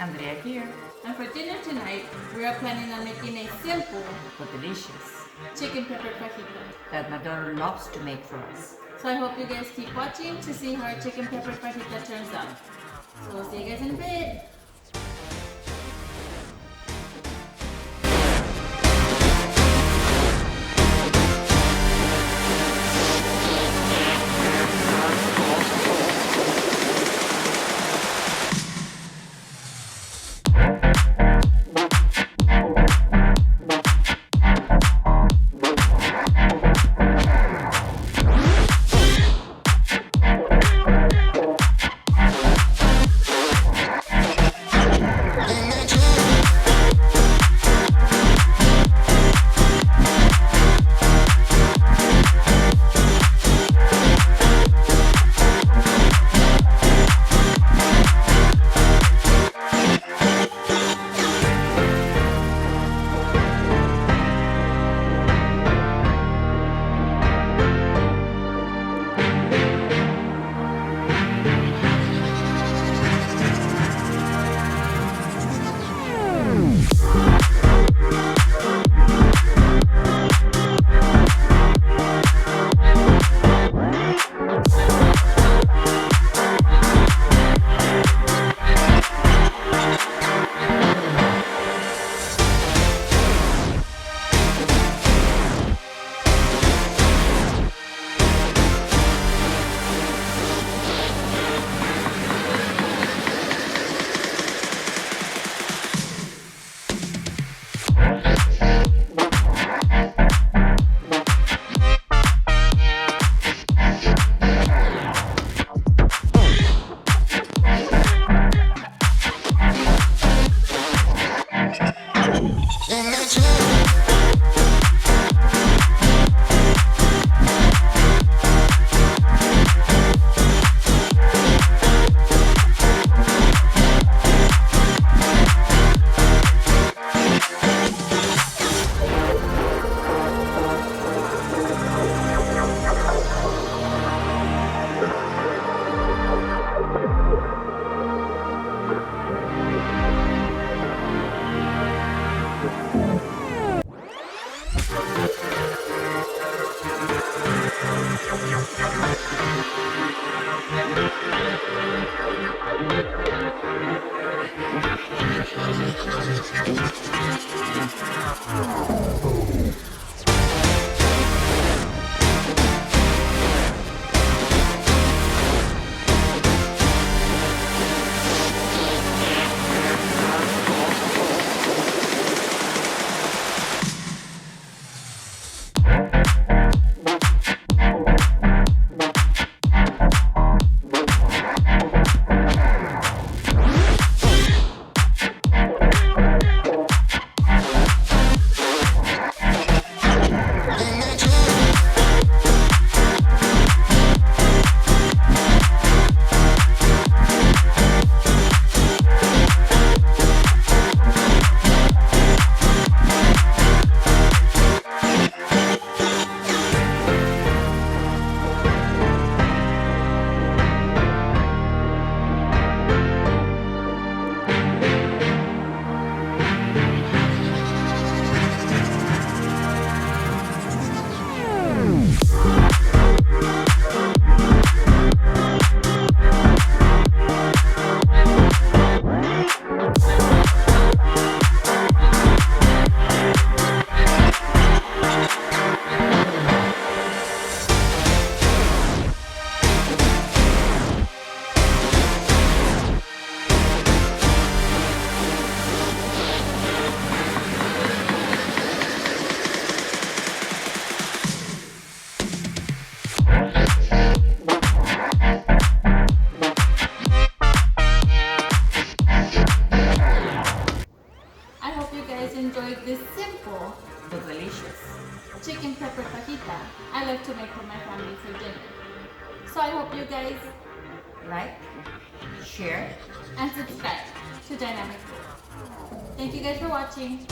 Andrea here. And for dinner tonight, we are planning on making a simple But delicious. chicken pepper fajita. That my daughter loves to make for us. So I hope you guys keep watching to see how our chicken pepper fajita turns out. So we'll see you guys in a bit. Enjoyed this simple But delicious. chicken pepper fajita I like to make for my family for dinner. So I hope you guys Like, share, and subscribe to Dynamic Food. Thank you guys for watching.